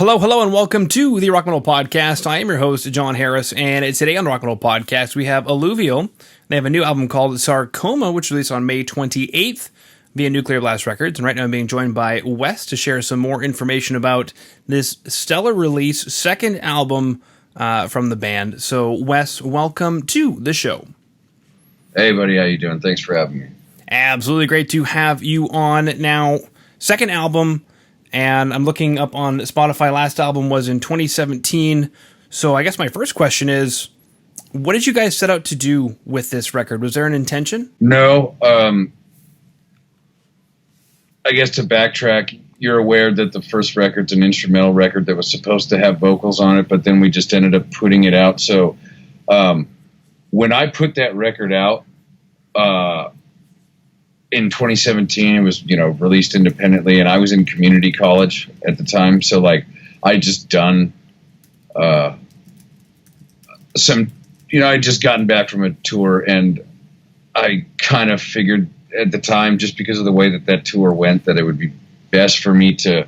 Hello, hello, and welcome to the Rock and Roll Podcast. I am your host, John Harris, and today on the Rock and Roll Podcast, we have Alluvial. They have a new album called Sarcoma, which released on May 28th via Nuclear Blast Records. And right now I'm being joined by Wes to share some more information about this stellar release, second album from the band. So, Wes, welcome to the show. Hey, buddy, how you doing? Thanks for having me. Absolutely great to have you on. Now, second album, and I'm looking up on Spotify. Last album was in 2017. So I guess my first question is, what did you guys set out to do with this record? Was there an intention? No. I guess to backtrack, you're aware that the first record's an instrumental record that was supposed to have vocals on it, but then we just ended up putting it out. So when I put that record out in 2017, it was, released independently, and I was in community college at the time. So I just done I just gotten back from a tour, and I kind of figured at the time, just because of the way that tour went, that it would be best for me to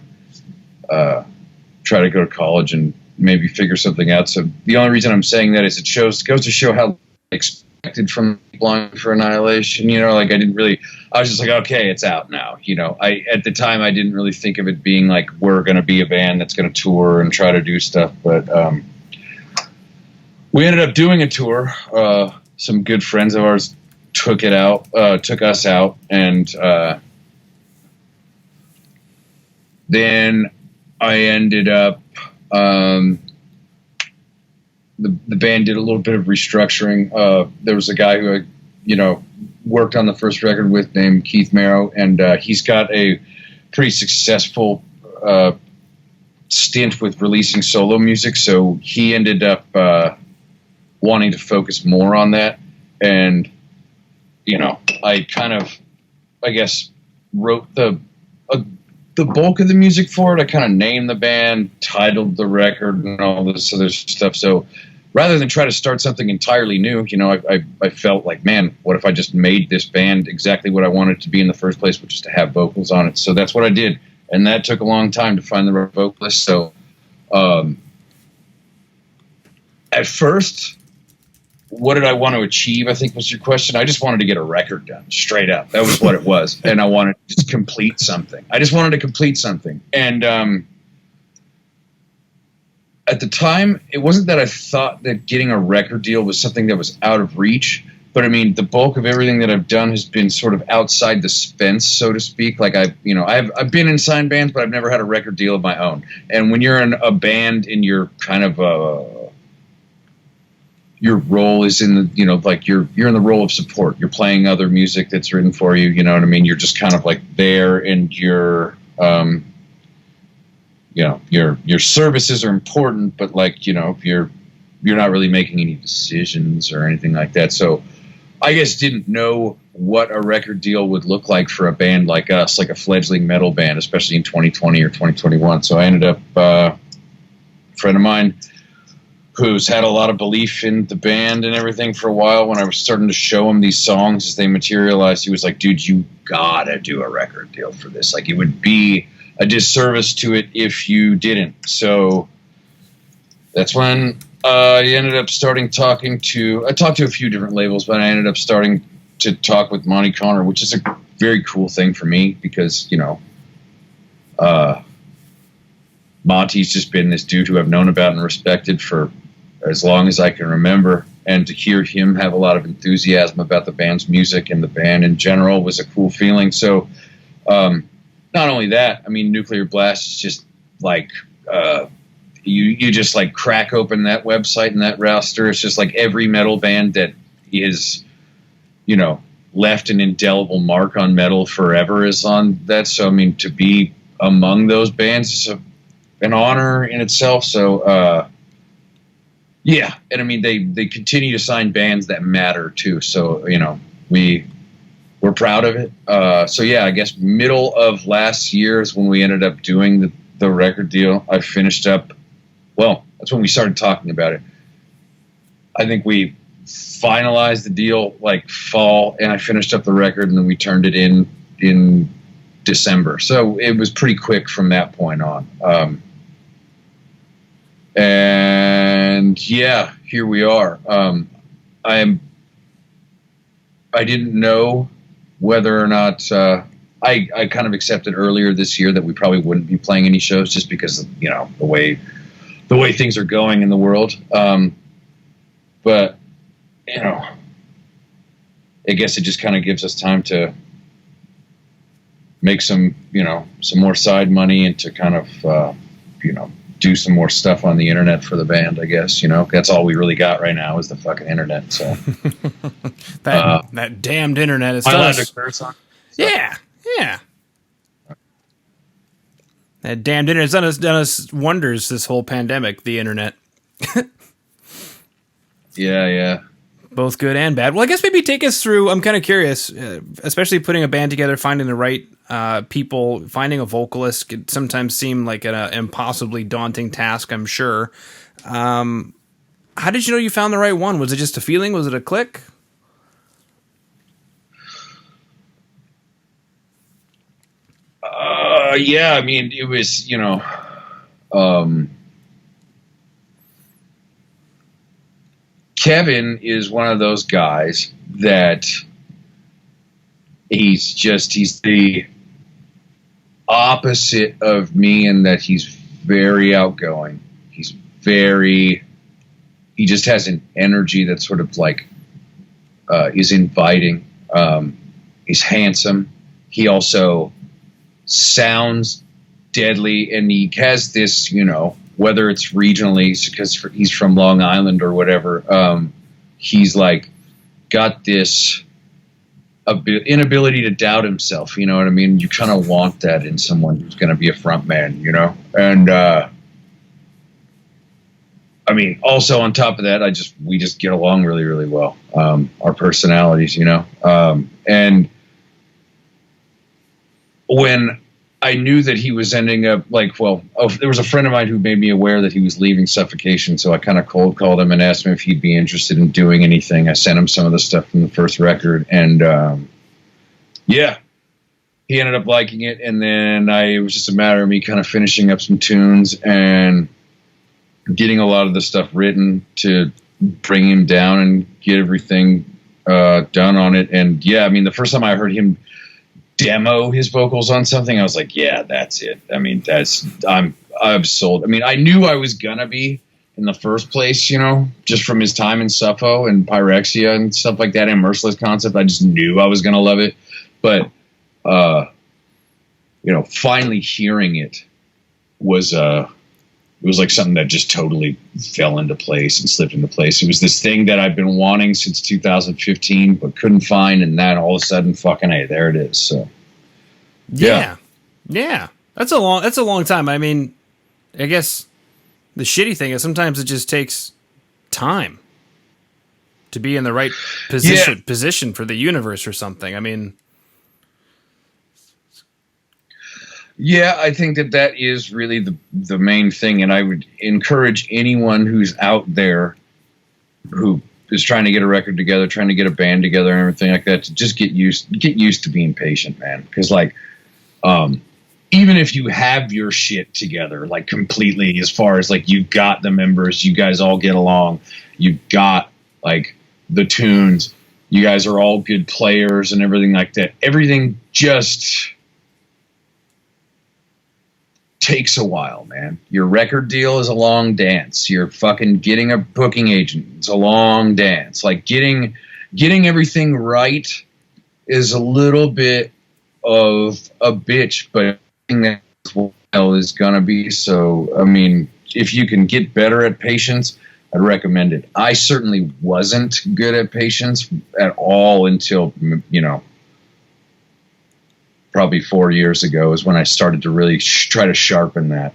try to go to college and maybe figure something out. So the only reason I'm saying that is it goes to show how expected from Blind for Annihilation. I was just like, okay, it's out now. At the time I didn't really think of it being like we're going to be a band that's going to tour and try to do stuff, but we ended up doing a tour. Some good friends of ours took us out, and then I ended up the band did a little bit of restructuring. There was a guy who I, worked on the first record with named Keith Marrow, and he's got a pretty successful stint with releasing solo music, so he ended up wanting to focus more on that. And I kind of, wrote the bulk of the music for it. I kind of named the band, titled the record, and all this other stuff. So rather than try to start something entirely new, I felt like, man, what if I just made this band exactly what I wanted it to be in the first place, which is to have vocals on it. So that's what I did. And that took a long time to find the right vocalist. So at first, what did I want to achieve, I think was your question. I just wanted to get a record done, straight up. That was what it was. And I wanted to just complete something. I just wanted to complete something. And at the time, it wasn't that I thought that getting a record deal was something that was out of reach. But, the bulk of everything that I've done has been sort of outside the fence, so to speak. Like, I've been in signed bands, but I've never had a record deal of my own. And when you're in a band and you're kind of your role is in the, you're in the role of support. You're playing other music that's written for you. You know what I mean? You're just kind of there, and your services are important, but you're not really making any decisions or anything like that. So I guess didn't know what a record deal would look like for a band like us, like a fledgling metal band, especially in 2020 or 2021. So I ended up, a friend of mine who's had a lot of belief in the band and everything for a while, when I was starting to show him these songs as they materialized, he was like, dude, you gotta do a record deal for this. It would be a disservice to it if you didn't. So that's when I ended up I talked to a few different labels, but I ended up starting to talk with Monty Connor, which is a very cool thing for me because, Monty's just been this dude who I've known about and respected for as long as I can remember, and to hear him have a lot of enthusiasm about the band's music and the band in general was a cool feeling. So not only that, Nuclear Blast is just you just crack open that website and that roster. It's just every metal band that is, left an indelible mark on metal forever is on that. So, to be among those bands is an honor in itself. So, yeah. And they continue to sign bands that matter too. So, we're proud of it. So yeah, I guess middle of last year is when we ended up doing the record deal. I finished up, that's when we started talking about it. I think we finalized the deal fall, and I finished up the record, and then we turned it in December. So it was pretty quick from that point on. And yeah, here we are. I didn't know whether or not I kind of accepted earlier this year that we probably wouldn't be playing any shows just because of, you know, the way things are going in the world. But you know, I guess it just kind of gives us time to make some more side money and to kind of do some more stuff on the internet for the band. I guess, you know, that's all we really got right now is the fucking internet. So that damned internet is yeah. That damned internet has done us wonders this whole pandemic, the internet. Yeah. Both good and bad. Well, I guess maybe take us through, I'm kind of curious, especially putting a band together, finding the right people, finding a vocalist could sometimes seem like an impossibly daunting task, I'm sure. How did you know you found the right one? Was it just a feeling? Was it a click? Yeah, I mean, it was, Kevin is one of those guys that he's the opposite of me in that he's very outgoing. He just has an energy that sort of like is inviting. He's handsome. He also sounds deadly, and he has this, whether it's regionally because he's from Long Island or whatever, he's like got this inability to doubt himself. You know what I mean? You kind of want that in someone who's going to be a front man, and I mean, also on top of that, we just get along really, really well. Our personalities, and when I knew that he was ending up there was a friend of mine who made me aware that he was leaving Suffocation. So I kind of cold called him and asked him if he'd be interested in doing anything. I sent him some of the stuff from the first record, and yeah, he ended up liking it. And then it was just a matter of me kind of finishing up some tunes and getting a lot of the stuff written to bring him down and get everything done on it. And yeah, I mean, the first time I heard him demo his vocals on something, I was like, yeah, that's it. I mean, I'm sold. I mean, I knew I was gonna be in the first place, just from his time in Suffo and Pyrexia and stuff like that, and Merciless Concept. I just knew I was gonna love it. But finally hearing it was like something that just totally fell into place and slipped into place. It was this thing that I've been wanting since 2015, but couldn't find. And then all of a sudden, fucking, hey, there it is. So, yeah. That's a long time. I mean, I guess the shitty thing is sometimes it just takes time to be in the right position for the universe or something. I mean, yeah, I think that is really the main thing, and I would encourage anyone who's out there who is trying to get a record together, trying to get a band together, and everything like that, to just get used to being patient, man. Because even if you have your shit together, like completely, as far as like you got the members, you guys all get along, you got like the tunes, you guys are all good players and everything like that. Everything just takes a while, man. Your record deal is a long dance. You're fucking getting a booking agent. It's a long dance. Like getting everything right is a little bit of a bitch, but that's what hell is gonna be. So, I mean, if you can get better at patience, I'd recommend it. I certainly wasn't good at patience at all until, probably 4 years ago is when I started to really try to sharpen that.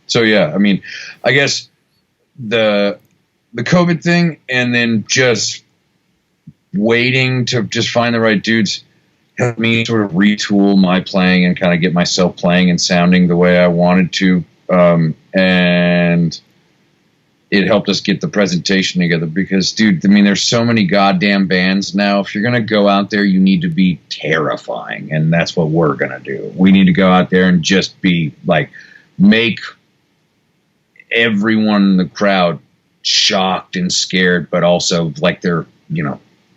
So yeah, I mean, I guess the COVID thing, and then just waiting to just find the right dudes helped me sort of retool my playing and kind of get myself playing and sounding the way I wanted to. And it helped us get the presentation together because, dude, I mean, there's so many goddamn bands now. If you're going to go out there, you need to be terrifying, and that's what we're going to do. We need to go out there and just be, like, make everyone in the crowd shocked and scared, but also like they're,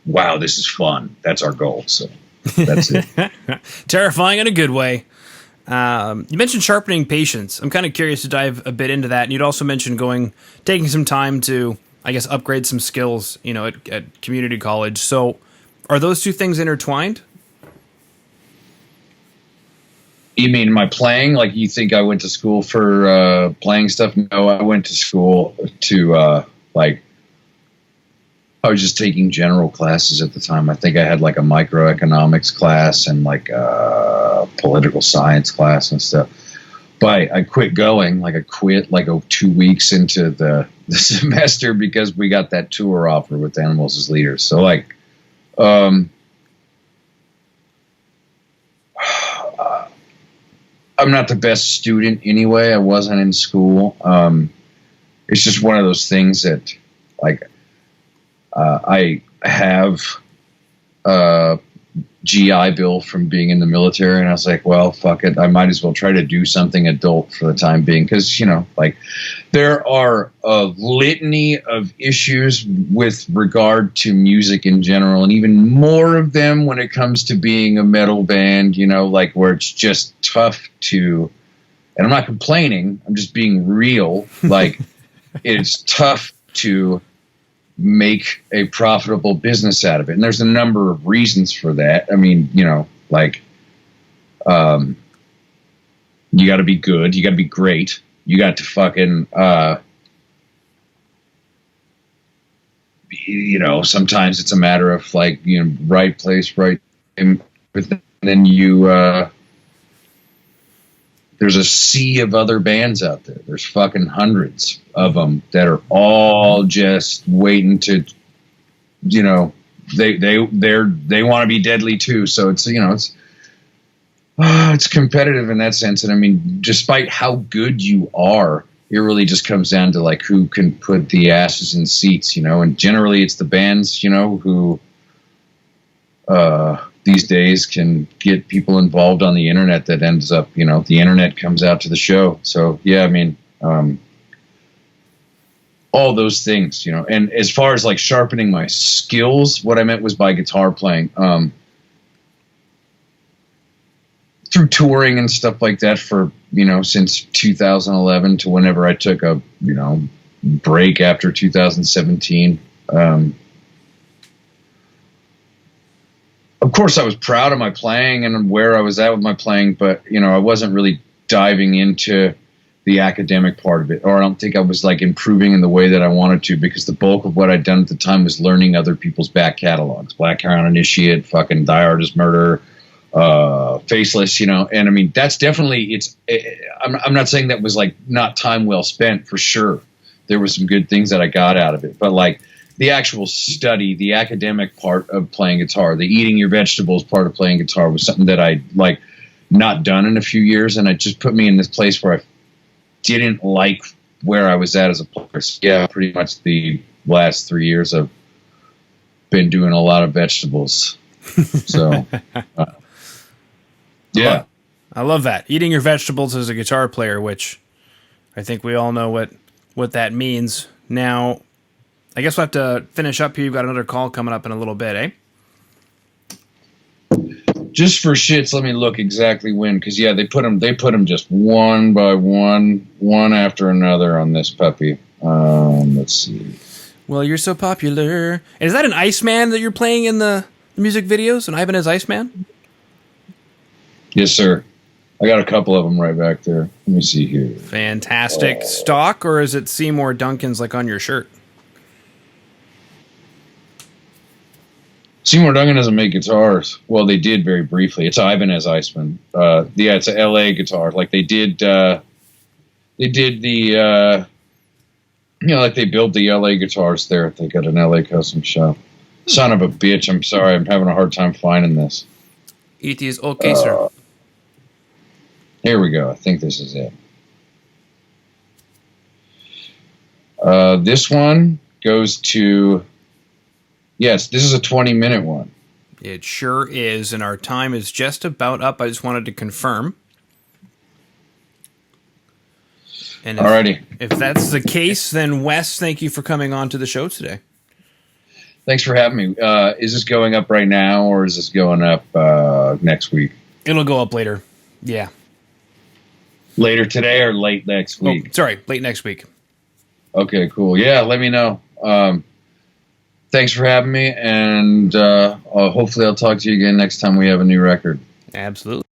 wow, this is fun. That's our goal. So that's it. Terrifying in a good way. You mentioned sharpening patience. I'm kind of curious to dive a bit into that. And you'd also mentioned taking some time to, I guess, upgrade some skills, at community college. So are those two things intertwined? You mean my playing? Like, you think I went to school for playing stuff? No, I went to school to, I was just taking general classes at the time. I think I had like a microeconomics class and like a political science class and stuff. But I quit going. Like, I quit like 2 weeks into the semester because we got that tour offer with Animals as Leaders. So like, I'm not the best student anyway. I wasn't in school. It's just one of those things that, like, I have a GI Bill from being in the military, and I was like, well, fuck it. I might as well try to do something adult for the time being, because, there are a litany of issues with regard to music in general, and even more of them when it comes to being a metal band, where it's just tough to, and I'm not complaining, I'm just being real, like, it's tough to make a profitable business out of it. And there's a number of reasons for that. I mean, you got to be good. You got to be great. You got to fucking, sometimes it's a matter of like, right place, right time. But then there's a sea of other bands out there. There's fucking hundreds of them that are all just waiting to, they want to be deadly too. So it's, it's competitive in that sense. And I mean, despite how good you are, it really just comes down to like who can put the asses in seats, and generally it's the bands, who, these days can get people involved on the internet that ends up, the internet comes out to the show. So, yeah, I mean, all those things, and as far as like sharpening my skills, what I meant was by guitar playing, through touring and stuff like that for, since 2011 to whenever I took a, break after 2017. Of course, I was proud of my playing and where I was at with my playing, but, I wasn't really diving into the academic part of it, or I don't think I was like improving in the way that I wanted to, because the bulk of what I'd done at the time was learning other people's back catalogs, Black Crown Initiate, fucking Die Artist Murder, Faceless, and I mean, that's definitely, I'm not saying that was like not time well spent, for sure. There was some good things that I got out of it, but like, the actual study, the academic part of playing guitar, the eating your vegetables part of playing guitar was something that I like not done in a few years. And it just put me in this place where I didn't like where I was at as a player. So yeah, pretty much the last 3 years I've been doing a lot of vegetables. So, yeah. I love that. Eating your vegetables as a guitar player, which I think we all know what that means. Now, I guess we'll have to finish up here. You've got another call coming up in a little bit, eh? Just for shits, let me look exactly when, because yeah, they put them just one by one after another on this puppy. Let's see. Well, you're so popular. Is that an Iceman that you're playing in the music videos? An Ivan as Iceman? Yes, sir. I got a couple of them right back there. Let me see here. Fantastic. Stock, or is it Seymour Duncan's like on your shirt? Seymour Duncan doesn't make guitars. Well, they did very briefly. It's Ivan as Iceman. Yeah, it's a LA guitar. Like they did the, like they build the LA guitars there. They got an LA custom shop. Son of a bitch. I'm sorry. I'm having a hard time finding this. It is okay, sir. Here we go. I think this is it. This one goes to... Yes, this is a 20-minute one. It sure is, and our time is just about up. I just wanted to confirm. And Alrighty. If that's the case, then Wes, thank you for coming on to the show today. Thanks for having me. Is this going up right now, or is this going up next week? It'll go up later. Yeah. Later today or late next week? Oh, sorry, late next week. Okay, cool. Yeah, let me know. Thanks for having me, and hopefully I'll talk to you again next time we have a new record. Absolutely.